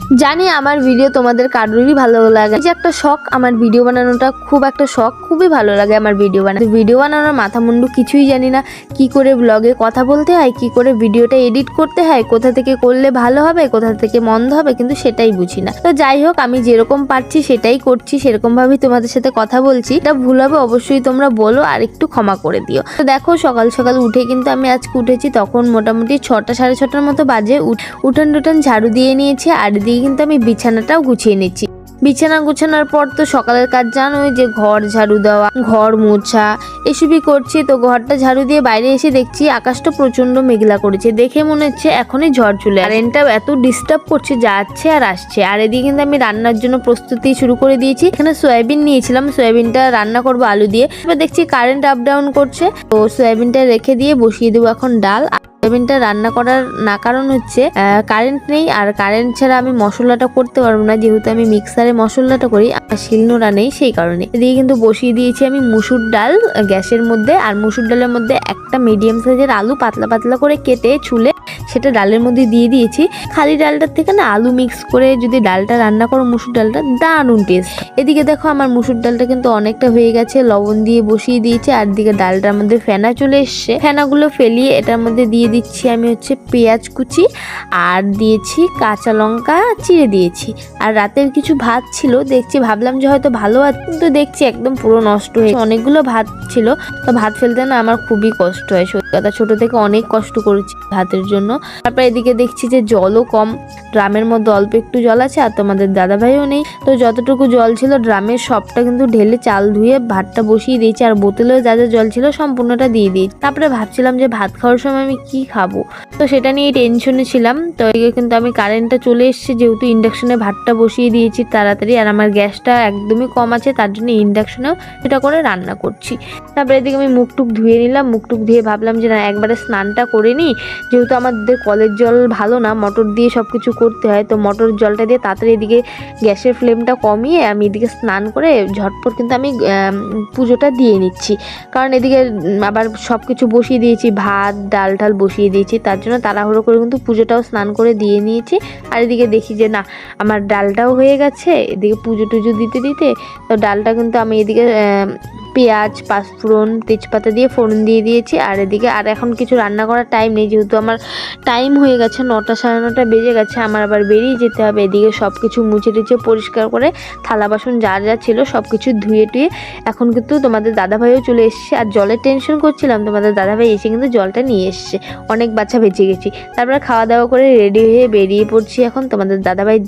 জানি আমার ভিডিও তোমাদের কারোরই ভালো লাগে, যে একটা শখ আমার ভিডিও বানানোটা, খুব একটা শখ, খুবই ভালো লাগে আমার ভিডিও বানানো। ভিডিও বানানোর মাথা মুন্ডু কিছুই জানি না, কি করে ব্লগে কথা বলতে হয়, কি করে ভিডিওটা এডিট করতে হয়, কোথা থেকে করলে ভালো হবে, কোথা থেকে মন্দ হবে, কিন্তু সেটাই বুঝি না। তো যাই হোক, আমি যেরকম পারছি সেটাই করছি, সেরকম ভাবেই তোমাদের সাথে কথা বলছি। এটা ভুল হবে অবশ্যই তোমরা বলো আর একটু ক্ষমা করে দিও। তো দেখো, সকাল সকাল উঠে কিন্তু আমি আজকে উঠেছি, তখন মোটামুটি 6টা সাড়ে 6টার মতো বাজে। উঠান টুঠান ঝাড়ু দিয়ে নিয়েছি, আর দিয়ে কিন্তু আমি বিছানাটাও গুছিয়ে নিচ্ছি। বিছানা গুছানোর পর তো সকালের কাজ জানোই, যে ঘর ঝাড়ু দেওয়া, ঘর মোছা, এসবই করছি। তো ঘরটা ঝাড়ু দিয়ে বাইরে এসে দেখছি আকাশটা প্রচন্ড মেঘলা করেছে, দেখে মনে হচ্ছে এখনই ঝড় চলে। কারেন্টটা এত ডিস্টার্ব করছে, যাচ্ছে আর আসছে। আর এদিকে কিন্তু আমি রান্নার জন্য প্রস্তুতি শুরু করে দিয়েছি। এখানে সয়াবিন নিয়েছিলাম, সয়াবিনটা রান্না করবো আলু দিয়ে। এবার দেখছি কারেন্ট আপ ডাউন করছে, তো সয়াবিনটা রেখে দিয়ে বসিয়ে দেবো এখন ডাল। সয়াবিনটা রান্না করার না কারণ হচ্ছে কারেন্ট নেই, আর কারেন্ট ছাড়া আমি মশলাটা করতে পারবো না, যেহেতু আমি মিক্সারে মশলাটা করি, আর শিলনোড়া নেই, সেই কারণে। এদিকে কিন্তু বসিয়ে দিয়েছি আমি মুসুর ডাল গ্যাসের মধ্যে। আর মুসুর ডালের মধ্যে একটা মিডিয়াম সাইজের আলু পাতলা পাতলা করে কেটে ছুলে সেটা ডালের মধ্যে দিয়ে দিয়েছি। খালি ডালটার থেকে না আলু মিক্স করে যদি ডালটা রান্না করো, মুসুর ডালটা দারুণ টেস্ট। এদিকে দেখো আমার মুসুর ডালটা কিন্তু অনেকটা হয়ে গেছে, লবণ দিয়ে বসিয়ে দিয়েছি। আর দিকে ডালটার মধ্যে ফেনা চলে এসছে, ফেনাগুলো ফেলিয়ে এটার মধ্যে দিয়ে দিচ্ছি আমি হচ্ছে পেঁয়াজ কুচি, আর দিয়েছি কাঁচা লঙ্কা চিড়ে দিয়েছি। আর রাতের কিছু ভাত ছিল, দেখছি ভাবলাম যে হয়তো ভালো আছে, কিন্তু দেখছি একদম পুরো নষ্ট হয়ে অনেকগুলো ভাত ছিল। তো ভাত ফেলতে না আমার খুবই কষ্ট হয়, সত্যি কথা, ছোট থেকে অনেক কষ্ট করেছি ভাতের জন্য। তারপর এদিকে দেখছি যে জলও কম, ড্রামের মধ্যে অল্প একটু জল আছে, আর তোমাদের দাদাভাইও নেই। তো যতটুকু জল ছিল ড্রামের সবটা কিন্তু ঢেলে চাল ধুয়ে ভাতটা বসিয়ে দিয়েছি, আর বোতলেও যা যা জল ছিল সম্পূর্ণটা দিয়ে দিয়েছি। তারপরে ভাবছিলাম যে ভাত খাওয়ার সময় আমি কি খাবো, তো সেটা নিয়ে টেনশনে ছিলাম। তো এদিকে কিন্তু আমি কারেন্টটা চলে এসেছে, যেহেতু ইন্ডাকশনে ভাতটা বসিয়ে দিয়েছি তাড়াতাড়ি, আর আমার গ্যাসটা একদমই কম আছে, তার জন্য ইন্ডাকশনেও সেটা করে রান্না করছি। তারপরে এদিকে আমি মুখটুক ধুয়ে নিলাম, মুখটুক ধুয়ে ভাবলাম যে না, একবারে স্নানটা করে নিই, যেহেতু আমাদের কলের জল ভালো না, মোটর দিয়ে সব কিছু করতে হয়। তো মোটর জলটা দিয়ে তাড়াতাড়ি এদিকে গ্যাসের ফ্লেমটা কমিয়ে আমি এদিকে স্নান করে ঝটপট কিন্তু আমি পুজোটা দিয়ে নিচ্ছি। কারণ এদিকে আবার সব কিছু বসিয়ে দিয়েছি, ভাত ডাল ঢাল বসিয়ে দিয়েছি, তার জন্য তাড়াহুড়ো করে কিন্তু পুজোটাও স্নান করে দিয়ে নিয়েছি। আর এদিকে দেখি যে না, আমার ডালটাও হয়ে গেছে। এদিকে পুজো টুজো দিতে দিতে তো ডালটা কিন্তু আমি এদিকে পেঁয়াজ, পাঁচফোড়ন, তেজপাতা দিয়ে ফোড়ন দিয়ে দিয়েছি। আর এদিকে আর এখন কিছু রান্না করার টাইম নেই, যেহেতু আমার টাইম হয়ে গেছে 9টা সাড়ে 9টা বেজে গেছে, আমার আবার বেরিয়ে যেতে হবে। এদিকে সব কিছু মুছে টুছে পরিষ্কার করে থালা বাসন যা যা ছিল সব কিছু ধুয়ে টুয়ে এখন কিন্তু তোমাদের দাদাভাইও চলে এসছে। আর জলের টেনশন করছিলাম, তোমাদের দাদাভাই এসে কিন্তু জলটা নিয়ে এসছে, অনেক বাচ্চা বেঁচে গেছি। তারপরে খাওয়া দাওয়া করে রেডি হয়ে বেরিয়ে পড়ছি এখন তোমাদের দাদাভাই